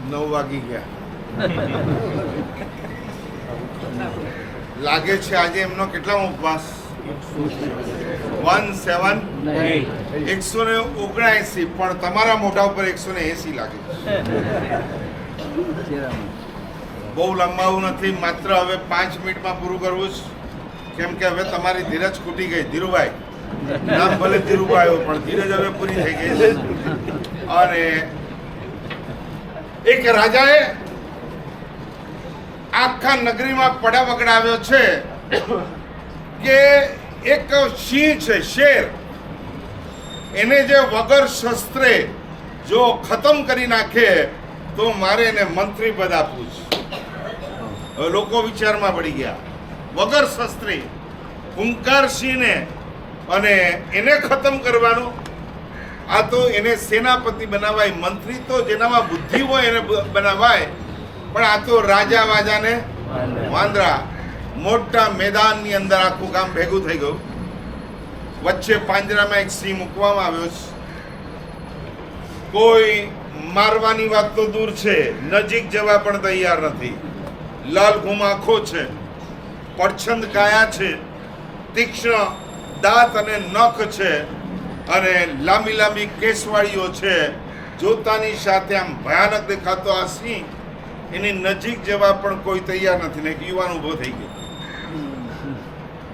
9 વાગી ગયા. લાગે છે આજે એમનો કેટલામો ઉપવાસ? 179. પણ તમારા મોઢા ઉપર 180 લાગે છે. બહુ લંબાવું નથી, માત્ર હવે 5 મિનિટમાં પૂરું કરવું છે, કેમ કે હવે તમારી ધીરજ ખૂટી ગઈ. ધીરુભાઈ, નામ ભલે ધીરુભાઈ હોય પણ ધીરજ હવે પૂરી થઈ ગઈ છે. અને એક રાજાએ આખા નગરીમાં પડા વગડાવ્યો છે કે એક સિંહ છે, શેર, એને જે વગર શસ્ત્રે જો ખતમ કરી નાખે તો મારે એને મંત્રી પદ આપવું છે. હવે લોકો વિચારમાં પડી ગયા. વગર શસ્ત્રે હુંકાર સિંહને અને એને ખતમ કરવાનો, આ તો એને સેનાપતિ બનાવાય. મંત્રી તો જેનામાં બુદ્ધિ હોય એને બનાવાય, પણ આ તો રાજા વાજાને વાંદરા. મોટા મેદાનની અંદર આખું ગામ ભેગું થઈ ગયું. વચ્ચે પાંજરામાં એક સિંહ મૂકવામાં આવ્યો છે. કોઈ મારવાની વાત તો દૂર છે, નજીક જવા પણ તૈયાર નથી. લાલ ઘૂમ આંખો છે, પડછંદ કાયા છે, તીક્ષ્ણ દાંત અને નખ છે, અને લાંબી લાંબી કેસવાળીઓ છે. જોતાની સાથે આમ ભયાનક દેખાતો આ સિંહ, એની નજીક જવા પણ કોઈ તૈયાર નથી. ને એક યુવાન ઊભો થઈ ગયો,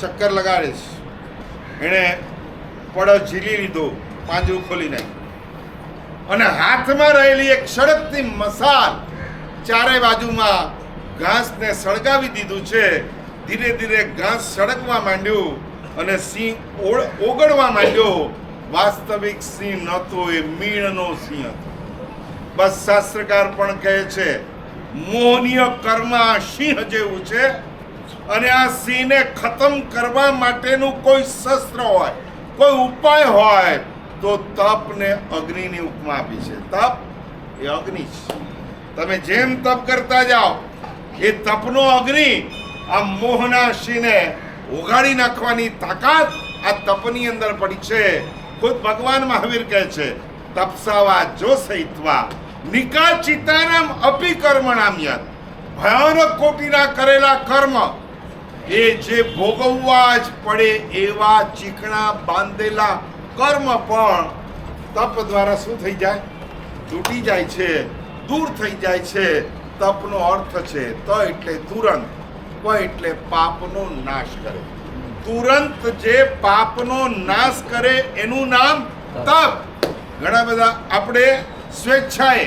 ચક્કર લગાડે છે. એણે પડો ઝીલી લીધો, પાંજરું ખોલી નાખ્યું, અને હાથમાં રહેલી એક સળગતી મસાલ, ચારે બાજુમાં ઘાસને સળગાવી દીધું છે. ધીરે ધીરે ઘાસ સળગવા માંડ્યું અને સિંહ ઓગળવા માંડ્યો. વાસ્તવિક સિંહ નહોતો, એ મીણનો સિંહ હતો. બસ શાસ્ત્રકાર પણ કહે છે મોહનીય કર્મ આ સિંહ જેવું છે, અને આ સિંહને ખતમ કરવા માટેનું કોઈ શસ્ત્ર હોય, કોઈ ઉપાય હોય તો તપને અગ્નિની ઉપમા આપી છે. તપ એ અગ્નિ છે. તમે જેમ તપ કરતા જાઓ, એ તપનો અગ્નિ આ મોહના સિંહને ઓગાળી નાખવાની તાકાત આ તપની અંદર પડી છે. ખુદ ભગવાન મહાવીર કહે છે તપસાવા જો સહિતવા નિકાચિતાનામ અપી કર્મણામ યત. ભયાનક કોટીના કરેલા કર્મ એ જે ભોગવવા જ પડે એવા ચીકણા બાંધેલા કર્મ પણ તપ દ્વારા શું થઈ જાય? તૂટી જાય છે, દૂર થઈ જાય છે. તપનો અર્થ છે ત એટલે તુરંત, પ એટલે પાપનો નાશ કરે. તુરંત જે પાપનો નાશ કરે એનું નામ તપ. ઘણા બધા આપણે સ્વેચ્છાએ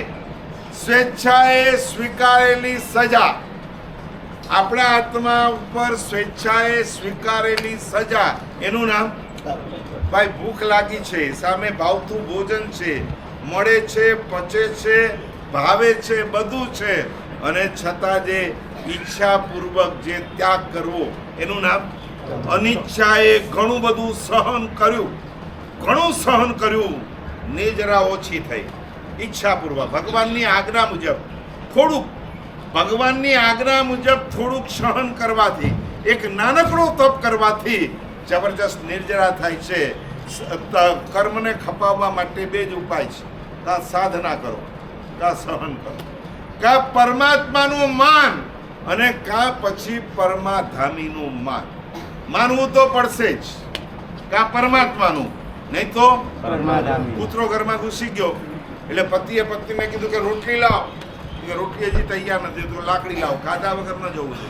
સ્વીકારેલી સજા, આપણા આત્મા ઉપર સ્વેચ્છાએ સ્વીકારેલી સજા, એનું નામ ભાઈ. ભૂખ લાગી છે, સામે ભાવતું ભોજન છે, મળે છે, પચે છે, ભાવે છે, બધું છે, અને છતાં જે ઈચ્છાપૂર્વક જે ત્યાગ કરવો એનું નામ અનિચ્છાએ ઘણું બધું સહન કર્યું, ઘણું સહન કર્યું ને જરા ઓછી થઈ. ઈચ્છાપૂર્વક ભગવાનની આજ્ઞા મુજબ થોડુંક, ભગવાનની આજ્ઞા મુજબ થોડુંક સહન કરવાથી, એક નાનકડો તપ કરવાથી જબરજસ્ત નિર્જરા થાય છે. કર્મને ખપાવવા માટે બે જ ઉપાય છે, કાં સાધના કરો, કાં સહન કરો, કાં પરમાત્માનું માન, અને કાં પછી પરમાધામીનું માન. માનવું તો પડશે જ, કાં પરમાત્માનું, નહીં તો કૂતરો ઘરમાં ઘૂસી ગયો એટલે પતિએ પત્નીને કીધું કે રોટલી લાવ. કે રોટલી હજી તૈયાર નથી, તો લાકડી લાવ. ખાધા વગર ન જવું છે.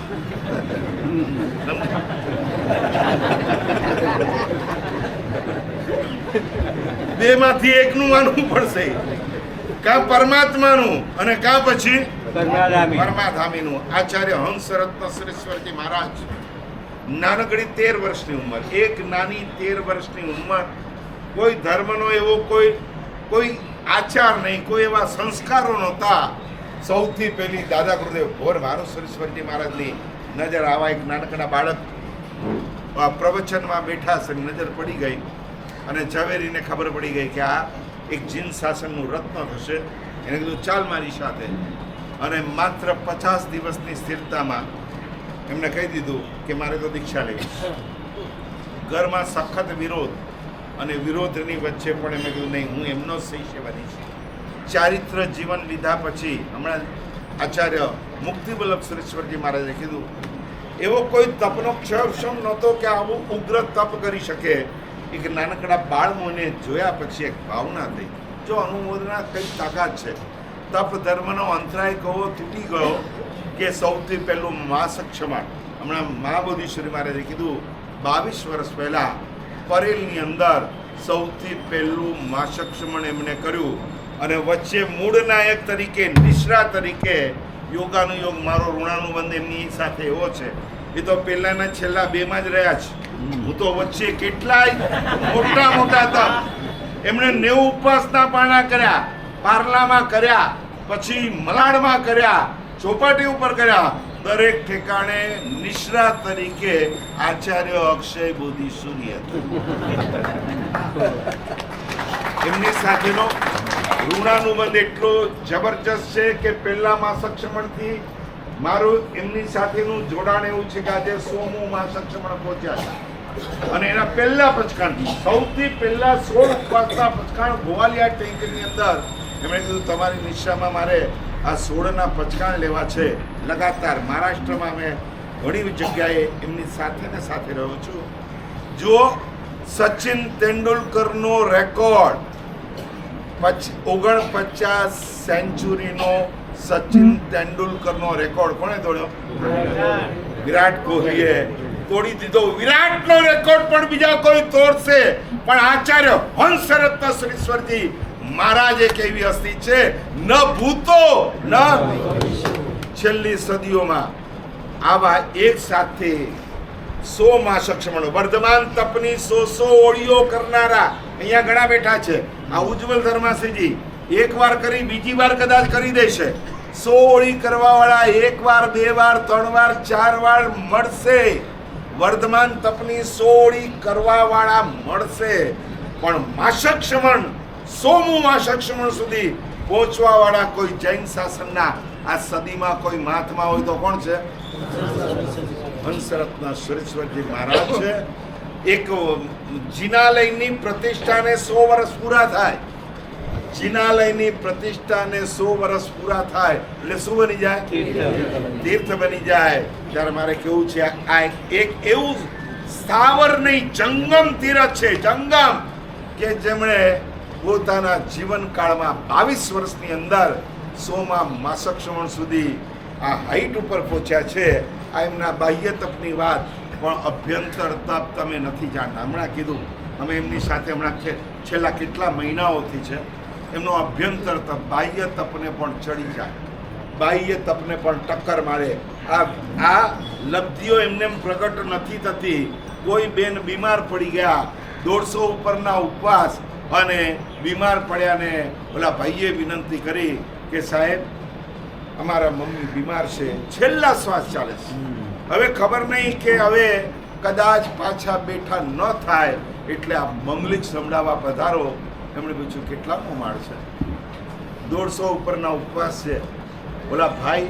બે માંથી એકનું માનવું પડશે, કાં પરમાત્માનું અને કાં પછી પરમાધામીનું. આચાર્ય હંસરત્ન શ્રેષ્ઠજી મહારાજ, નાનકડી 13 વર્ષની ઉંમર, એક નાની 13 વર્ષની ઉંમર, કોઈ ધર્મનો એવો કોઈ આચાર નહીં, કોઈ એવા સંસ્કારો નહોતા. સૌથી પહેલી દાદા ગુરુદેવ ભોર ભાનુશ્વરજી મહારાજની નજર આવા એક નાનકડા બાળક પ્રવચનમાં બેઠા છે, નજર પડી ગઈ, અને ઝવેરીને ખબર પડી ગઈ કે આ એક જીન શાસનનું રત્ન થશે. એને કીધું ચાલ મારી સાથે, અને માત્ર 50 દિવસની સ્થિરતામાં એમને કહી દીધું કે મારે તો દીક્ષા લેવી. ઘરમાં સખત વિરોધ, અને વિરોધની વચ્ચે પણ એમણે કીધું નહીં, હું એમનો શિષ્ય બનીશ. ચારિત્ર જીવન લીધા પછી હમણાં આચાર્ય મુક્તિવલ્લભ સુરેશ્વરજી મહારાજે કીધું એવો કોઈ તપનો ક્ષમ નહોતો કે આવું ઉગ્ર તપ કરી શકે. એક નાનકડા બાળમોને જોયા પછી એક ભાવના થઈ, જો અનુમોદના કઈ તાકાત છે. તપ ધર્મનો અંતરાય કહો તૂટી ગયો કે સૌથી પહેલું માસક્ષમાણ. હમણાં મહાબોધિશ્વરી મહારાજે કીધું 22 વર્ષ પહેલા પરેલની અંદર સૌથી પહેલું માસક્ષમણ એમણે કર્યું અને વચ્ચે મૂળ નાયક તરીકે નિશ્રા તરીકે યોગાનુયોગ મારો ઋણાનુબંધ એમની સાથે એવો છે. એ તો પહેલાના છેલ્લા 2માં જ રહ્યા છે. હું તો વચ્ચે કેટલાય મોટા તપ એમણે 90 ઉપાસના પાણા કર્યા, પાર્લામાં કર્યા, પછી મલાડમાં કર્યા, ચોપાટી ઉપર કર્યા. દરેક ઠેકાણે નિશ્રા તરીકે આચાર્ય અક્ષય બોધિ સૂર્ય એમની સાથેનો ઋણાનુબંધ એટલો જબરજસ્ત છે કે પહેલા માસક્ષમણથી મારું એમની સાથેનું જોડાણ એવું છે કે આજે 100મું માસક્ષમણ પહોંચ્યા છે. અને એના પહેલા પચકાણ સૌથી પહેલા 16 ઉપાસના પચકાણ ગોવાલિયા ટેન્કની અંદર એમણે કીધું તમારી નિશ્રામાં મારે આ 16ના પચકાણ લેવા છે. લગાતાર મહારાષ્ટ્રમાં મેં ઘણી જગ્યાએ એમની સાથે રહ્યો છું. જો સચિન તેંડુલકરનો રેકોર્ડ 49 સેન્ચુરીનો સચિન તેંડુલકરનો રેકોર્ડ કોણે તોડ્યો? વિરાટ કોહલીએ તોડી દીધો. વિરાટનો રેકોર્ડ પણ બીજા કોઈ તોડશે પણ આચાર્ય હંસરત્ન સુરેશ્વરજી મહારાજ એક એવી હસ્તી છે, ન ભૂતો ન છેલ્લી સદીઓમાં આવા એક સાથે 100 માસક્ષમણો વર્ધમાન તપની 100 ઓળીઓ કરનારા અહીંયા ઘણા બેઠા છે. આ ઉજ્જવલ ધર્માસીજી એક વાર કરી બીજી વાર કદાચ કરી દેશે. 100 ઓળી કરવા વાળા 1 વાર 2 વાર 3 વાર 4 વાર મળશે. વર્ધમાન તપની 100 ઓળી કરવા વાળા મળશે પણ માસક્ષમણ 100મું માસક્ષમણ સુધી પહોંચવા વાળા કોઈ જૈન શાસનના આ સદીમાં કોઈ મહાત્મા હોય તો કોણ છે? હંસરત્ન સુરેશ્વરજી મહારાજ છે. એક જિનાલયની પ્રતિષ્ઠાને 100 વર્ષ પૂરા થાય, જિનાલયની પ્રતિષ્ઠાને 100 વર્ષ પૂરા થાય એટલે શું બની જાય? તીર્થ બની જાય. ત્યારે મારે કેવું છે આ એક એવું સ્થાવર નહીં જંગમ તીર્થ છે, જંગમ કે જેમણે પોતાના જીવનકાળમાં 22 વર્ષની અંદર 100માં માસક્ષમણ સુધી આ હાઈટ ઉપર પહોંચ્યા છે. આ એમના બાહ્ય તપની વાત પણ અભ્યંતર તપ તમે નથી જાણતા. હમણાં કીધું અમે એમની સાથે હમણાં છેલ્લા કેટલા મહિનાઓથી છે. એમનો અભ્યંતર તપ બાહ્ય તપને પણ ચડી જાય, બાહ્ય તપને પણ ટક્કર મારે. આ લબ્ધિઓ એમને પ્રગટ નથી થતી. કોઈ બેન બીમાર પડી ગયા, 150 ઉપરના ઉપવાસ અને બીમાર પડ્યાને ઓલા ભાઈએ વિનંતી કરી કે સાહેબ અમારા મમ્મી બીમાર છે, છેલ્લા શ્વાસ ચાલે છે, હવે ખબર નહીં કે હવે કદાચ પાછા બેઠા ન થાય એટલે આ મંગલિક સંભળાવા પધારો. એમણે પૂછ્યું કેટલામો માળ છે? 150 ઉપરના ઉપવાસ છે. ઓલા ભાઈ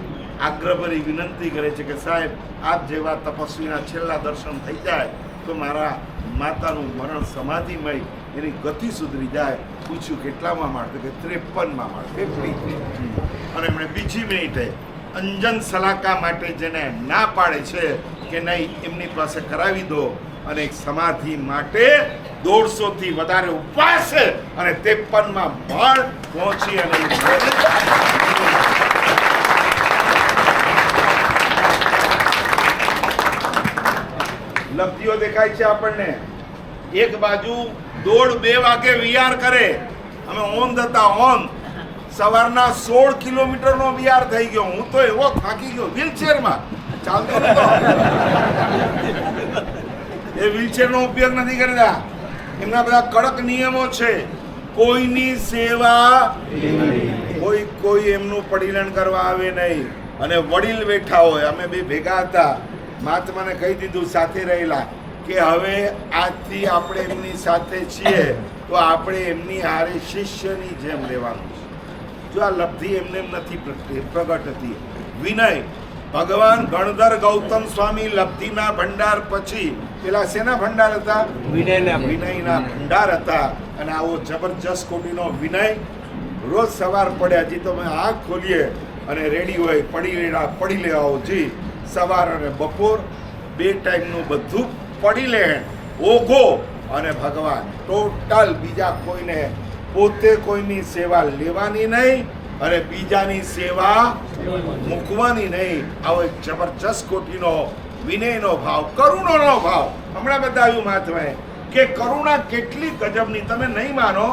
આગ્રહભરી વિનંતી કરે છે કે સાહેબ આપ જેવા તપસ્વીના છેલ્લા દર્શન થઈ જાય તો મારા માતાનું મરણ સમાધિમય એની ગતિ સુધરી જાય. પૂછ્યું કેટલામાં માળ? તો કે 53માં માળ. અને એમણે બીજી મિનિટે અંજન સલાકા માટે જેને ના પાડે છે કે નહીં એમની પાસે કરાવી દો અને એક સમાધિ માટે 150થી વધારે ઉપવાસ અને 53માં માળ પહોંચી અને લબ્ધિઓ દેખાય છે આપણને. એક બાજુ 1:30-2 વાગે વિહાર કરે. અમે ઓન હતા ઓન સવારના 16 કિલોમીટરનો વિહાર થઈ ગયો. હું તો એવો થાકી ગયો, વ્હીલચેરમાં ચાલતો નતો. એ વ્હીલચેરનો ઉપયોગ નથી કરતા. એમના બધા કડક નિયમો છે. કોઈની સેવા કોઈ એમનું પડીલણ કરવા આવે નહીં. અને વડીલ બેઠા હોય, અમે બે ભેગા હતા, મહાત્માને કહી દીધું સાથે રહેલા કે હવે આજથી આપણે એમની સાથે છીએ તો આપણે એમની હારે શિષ્યની જેમ રહેવાનું છે. જો આ લબ્ધિ એમને નથી પ્રગટ હતી. વિનય ભગવાન ગણધર ગૌતમ સ્વામી લબ્ધિના ભંડાર પછી પેલા શેના ભંડાર હતા? વિનયના ભંડાર હતા. અને આવો જબરજસ્ત કોટીનો વિનય રોજ સવાર પડે હજી તો અમે આંખ ખોલીએ અને રેડી હોય પડી લેવાઓ જી સવાર અને બપોર 2 ટાઈમનું બધું પડી લે ઓઘો અને ભગવાન ટોટલ બીજા કોઈને પોતે કોઈની સેવા લેવાની નહીં અને બીજાની સેવા મૂકવાની નહીં. આવો એક જબરજસ્ત કોટીનો વિનયનો ભાવ, કરુણાનો ભાવ. હમણાં બતાવ્યું મહાત્માએ કે કરુણા કેટલી ગજબની, તમે નહીં માનો.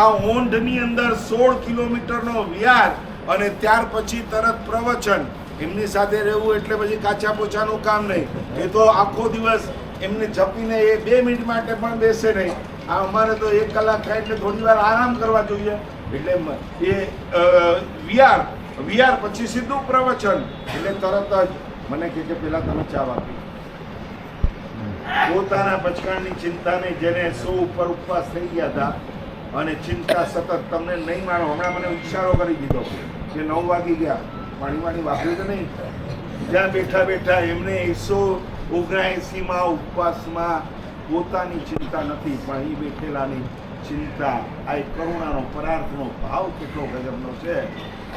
આ ઓંઢની અંદર 16 કિલોમીટરનો વિહાર અને ત્યાર પછી તરત પ્રવચન. એમની સાથે રહેવું એટલે પછી કાચા પોચાનું કામ નહીં. એ તો આખો દિવસ એમને જપીને એ 2 મિનિટ માટે પણ બેસે નહીં. આ અમારે તો 1 કલાક થાય એટલે થોડી વાર આરામ કરવા જોઈએ. એટલે એ વિહાર પછી સીધું પ્રવચન. એટલે તરત જ મને કે પેલા તમે ચા આપી. પોતાના બચકાણની ચિંતા નહીં, જેને 100 ઉપર ઉપવાસ થઈ ગયા હતા અને ચિંતા સતત, તમને નહીં માનો. હમણાં મને ઈશારો કરી દીધો કે 9 વાગી ગયા, પાણી વાપર્યું તો નહીં. જ્યાં બેઠા બેઠા એમને 179માં ઉપવાસમાં પોતાની ચિંતા નથી, પણ એ બેઠેલાની ચિંતા. આ એક કરુણાનો પરાર્થનો ભાવ કેટલો ગજબનો છે.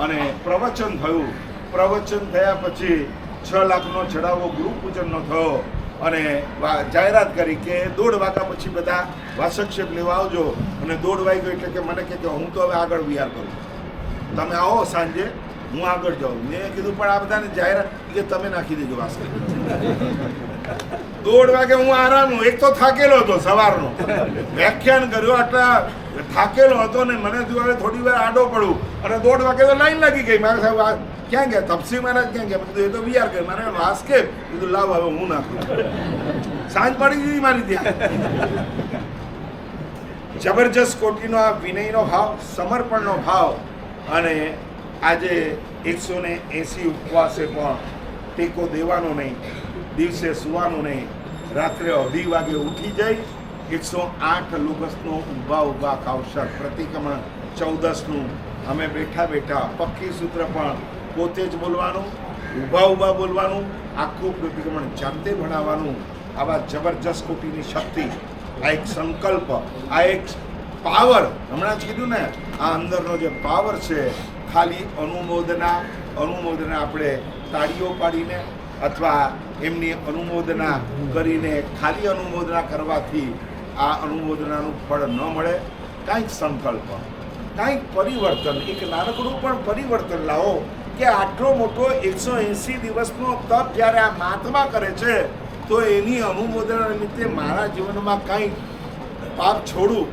અને પ્રવચન થયું. પ્રવચન થયા પછી 6 લાખનો ચડાવો ગુરુપૂજનનો થયો અને જાહેરાત કરી કે 1:30 વાગ્યા પછી બધા વાસક્ષેપ લેવા આવજો. અને 1:30 વાગ્યો એટલે કે મને કે હું તો હવે આગળ વિહાર કરું, તમે આવો સાંજે, હું આગળ જાઉં. મેં કીધું પણ આ બધાને જાહેરાત કે તમે નાખી દેજો વાસક્ષેપ. 1:30 વાગે હું આરામ. એક તો થાકેલો હતો સવારનો, વ્યાખ્યાન કર્યો એટલે થાકેલો હતો ને મને થયું થોડી વાર આડો પડું. અને 1:30 વાગે તો લાઈન લાગી ગઈ. મારે સાહેબ ક્યાં ગયા, તપસી મહારાજ ક્યાં ગયા? બધું એ તો વિહાર કર્યો. મારે વાસકેપ કીધું લાવ હવે હું નાખું. સાંજ પડી દીધી મારી ત્યાં. જબરજસ્ત કોટીનો આ વિનયનો ભાવ, સમર્પણનો ભાવ. અને આજે 180 ઉપવાસે પણ ટેકો દેવાનો નહીં, દિવસે સુવાનું નહીં, રાત્રે 2:30 વાગે ઉઠી જઈ 108 લુગસનો ઊભા કાવસર પ્રતિક્રમણ 14નું અમે બેઠા પક્કી સૂત્ર પણ પોતે જ બોલવાનું, ઊભા બોલવાનું, આખું પ્રતિક્રમણ જાતે ભણાવવાનું. આવા જબરજસ્ત કોટીની શક્તિ, આ એક સંકલ્પ, આ એક પાવર. હમણાં જ કીધું ને, આ અંદરનો જે પાવર છે, ખાલી અનુમોદના આપણે તાળીઓ પાડીને અથવા એમની અનુમોદના કરીને, ખાલી અનુમોદના કરવાથી આ અનુમોદનાનું ફળ ન મળે. કાંઈક સંકલ્પ, કાંઈક પરિવર્તન, એક નાનકડું પણ પરિવર્તન લાવો. કે આટલો મોટો 180 દિવસનો તપ જ્યારે આ મહાત્મા કરે છે, તો એની અનુમોદના નિમિત્તે મારા જીવનમાં કાંઈક પાપ છોડું,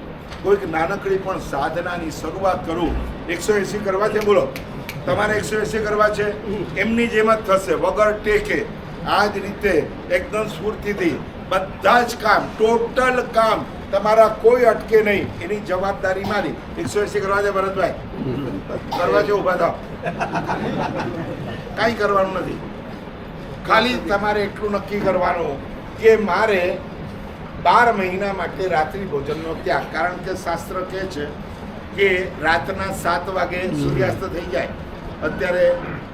કોઈક નાનકડી પણ સાધનાની શરૂઆત કરું. 180 કરવા છે, બોલો તમારે 180 કરવા છે, એમની જેમ જ થશે, વગર ટેકે. આ જ રીતે એકદમ સ્ફૂર્તિથી બધા જ કામ, ટોટલ કામ તમારા કોઈ અટકે નહીં, એની જવાબદારી મારી. 180 કરવા છે ભરતભાઈ, કરવા છે, ઊભા થાવ. કાંઈ કરવાનું નથી, ખાલી તમારે એટલું નક્કી કરવાનું કે મારે 12 મહિના માટે રાત્રિ ભોજનનો ત્યાગ. કારણ કે શાસ્ત્ર કહે છે કે રાતના 7 વાગે સૂર્યાસ્ત થઈ જાય. અત્યારે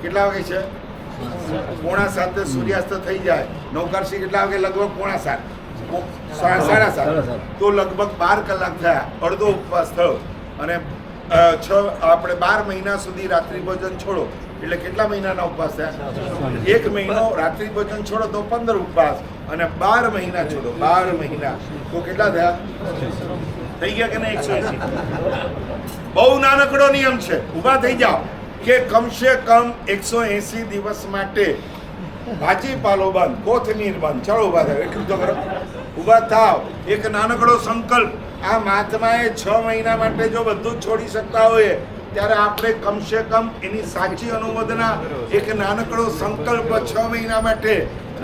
કેટલા વાગે છે? 6:45 સૂર્યાસ્ત થઈ જાય. નવકારશી કેટલા વાગે? લગભગ 6:45, 7:30. તો લગભગ 12 કલાક થયા, અડધો ઉપવાસ થયો. અને આપણે 12 મહિના સુધી રાત્રિ ભોજન છોડો એટલે કેટલા મહિનાના ઉપવાસ થયા? 1 મહિનો રાત્રિ ભોજન છોડો તો 15 ઉપવાસ, અને 12 મહિના છોડો 12 મહિના તો કેટલા થયા? થઈ ગયા કે નહીં? 180. બહુ નાનકડો નિયમ છે. ઊભા થઈ જાઓ કે કમસે કમ 180 દિવસ માટે ભાજી પાલો બંધ, કોથમીર બંધ. ચલો ઊભા થાવ, એટલું તો કરો. ઊભા થાવ. એક નાનકડો સંકલ્પ. આ મહાત્માએ 6 મહિના માટે જો બધું છોડી શકતા હોય, ત્યારે આપણે કમસે કમ એની સાચી અનુમોદના, એક નાનકડો સંકલ્પ 6 મહિના માટે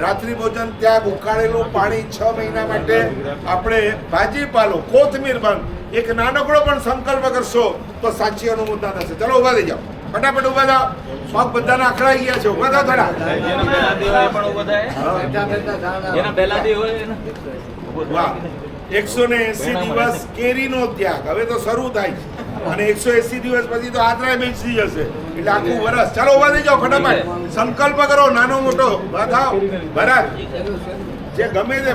રાત્રિ ભોજન ત્યાગ, ઉકાળેલું પાણી 6 મહિના માટે આપણે ભાજી પાલો, કોથમીર બંધ, એક નાનકડો પણ સંકલ્પ કરશો તો સાચી અનુમોદના થશે. ચલો ઊભા થઈ જાઓ, ફટાફટ ઊભા થાવ. પગ બધાના અખડાઈ ગયા છે, ઊભા થાવ થોડા. વાહ, 180 દિવસ કેરીનો ત્યાગ હવે તો શરૂ થાય છે, અને 180 દિવસ પછી તો આત્રાય બેસી જશે, એટલે આખું વરસ. ચાલો ઊભા થઈ જાઓ, ફટાફટ સંકલ્પ કરો નાનો મોટો. ઊભા થાવ. ભરત, જે ગમે તે